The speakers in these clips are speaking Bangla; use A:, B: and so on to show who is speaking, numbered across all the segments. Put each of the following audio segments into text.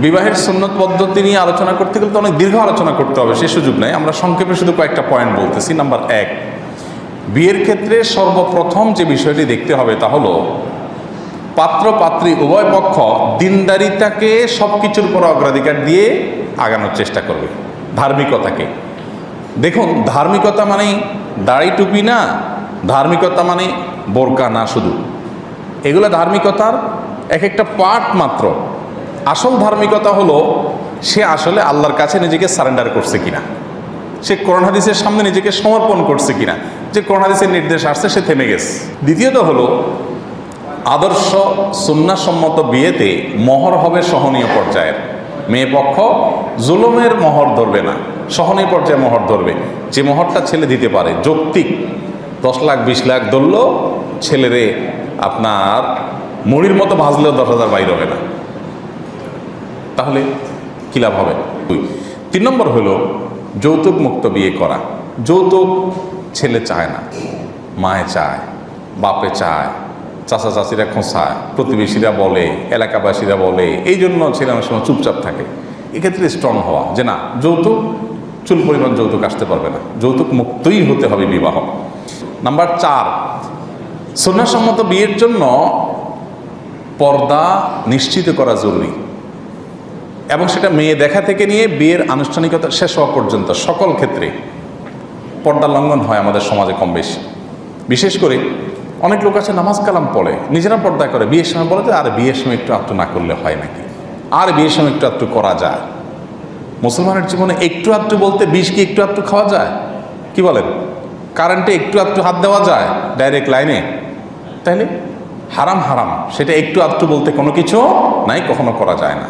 A: বিবাহের সুন্নত পদ্ধতি নিয়ে আলোচনা করতে গেলে তো অনেক দীর্ঘ আলোচনা করতে হবে, সে সুযোগ নেই। আমরা সংক্ষেপে শুধু কয়েকটা পয়েন্ট বলতেছি। নাম্বার 1, বিয়ের ক্ষেত্রে সর্বপ্রথম যে বিষয়টি দেখতে হবে তা হলো পাত্র পাত্রী উভয় পক্ষ দিনদারিতাকে সব কিছুর উপর অগ্রাধিকার দিয়ে আগানোর চেষ্টা করবে, ধার্মিকতাকে। দেখুন, ধার্মিকতা মানে দাড়ি টুপি না, ধার্মিকতা মানে বোরকা না, শুধু এগুলো ধার্মিকতার এক একটা পার্ট মাত্র। আসল ধার্মিকতা হলো সে আসলে আল্লাহর কাছে নিজেকে সারেন্ডার করছে কিনা, সে কোরআন হাদিসের সামনে নিজেকে সমর্পণ করছে কিনা, যে কোরআন হাদিসের নির্দেশ আসছে সে থেমে গেছে। দ্বিতীয়ত হলো আদর্শ সুন্নাহসম্মত বিয়েতে মহর হবে সহনীয় পর্যায়ের। মেয়ে পক্ষ জুলুমের মহর ধরবে না, সহনীয় পর্যায়ে মহর ধরবে, যে মহরটা ছেলে দিতে পারে। যৌক্তিক 10 লাখ 20 লাখ ধরলো, ছেলেরে আপনার মুড়ির মতো ভাজলেও 10,000 বাইর হবে না, তাহলে কী লাভ হবে? 3 নম্বর হলো যৌতুক মুক্ত বিয়ে করা। যৌতুক ছেলে চায় না, মায়ে চায়, বাপে চায়, চাচা চাচিরা খোঁচায়, প্রতিবেশীরা বলে, এলাকাবাসীরা বলে, এই জন্য ছেলে অনেক সময় চুপচাপ থাকে। এক্ষেত্রে স্ট্রং হওয়া যে না, যৌতুক চুল পরিমাণ যৌতুক আসতে পারবে না, যৌতুক মুক্তই হতে হবে বিবাহ। নাম্বার 4, সুন্নাহসম্মত বিয়ের জন্য পর্দা নিশ্চিত করা জরুরি, এবং সেটা মেয়ে দেখা থেকে নিয়ে বিয়ের আনুষ্ঠানিকতা শেষ হওয়া পর্যন্ত সকল ক্ষেত্রে পর্দা লঙ্ঘন হয় আমাদের সমাজে কম বেশি। বিশেষ করে অনেক লোক আছে নামাজ কালাম পড়ে, নিজেরা পর্দা করে, বিয়ের সময় বলে যে আর বিয়ের সময় একটু আধটু না করলে হয় নাকি, আর বিয়ের সময় একটু আধটু করা যায়। মুসলমানের জীবনে একটু আধটু বলতে বিষ কি একটু আধটু খাওয়া যায়? কি বলেন? কারেন্টে একটু আধটু হাত দেওয়া যায় ডাইরেক্ট লাইনে? তাইলে হারাম হারাম, সেটা একটু আধটু বলতে কোনো কিছু নাই, কখনো করা যায় না।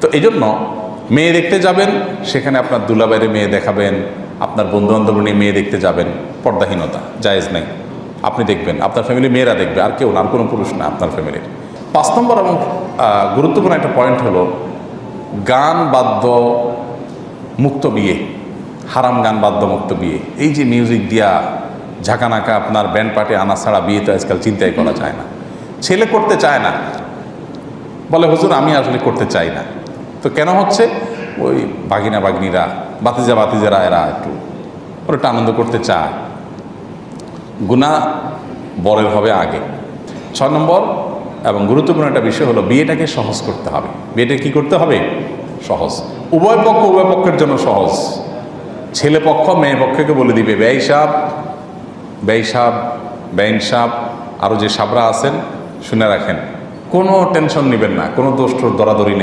A: তো এই জন্য মেয়ে দেখতে যাবেন, সেখানে আপনার দুলাবাইরে মেয়ে দেখাবেন, আপনার বন্ধুবান্ধব নিয়ে মেয়ে দেখতে যাবেন, পর্দাহীনতা জায়েজ নেই। আপনি দেখবেন, আপনার ফ্যামিলির মেয়েরা দেখবে, আর কেউ না, আর কোনো পুরুষ না আপনার ফ্যামিলির। 5 নম্বর এবং গুরুত্বপূর্ণ একটা পয়েন্ট হলো গান বাদ্য মুক্ত বিয়ে, হারাম গান বাদ্য মুক্ত বিয়ে। এই যে মিউজিক দিয়া ঝাঁকানাকা আপনার ব্যান্ড পার্টি আনা ছাড়া বিয়ে তো আজকাল চিন্তাই করা যায় না। ছেলে করতে চায় না, বলে হুজুর আমি আসলে করতে চাই না। তো কেন হচ্ছে? ওই বাগিনা বাগিনীরা, বাতিজারা এরা একটু আনন্দ করতে চায়। গুনাহ বরের হবে আগে। 6 নম্বর এবং গুরুত্বপূর্ণ একটা বিষয় হলো বিয়েটাকে সহজ করতে হবে। বিয়েটা কি করতে হবে? সহজ। উভয় পক্ষের জন্য সহজ। ছেলে পক্ষ মেয়ে পক্ষকে বলে দিবে বেঈ সাহেব, বেইন সাহেব, আরও যে সাবরা আছেন শুনে রাখেন, কোনো টেনশন নেবেন না, কোনো দোষ দরাদরি নেই।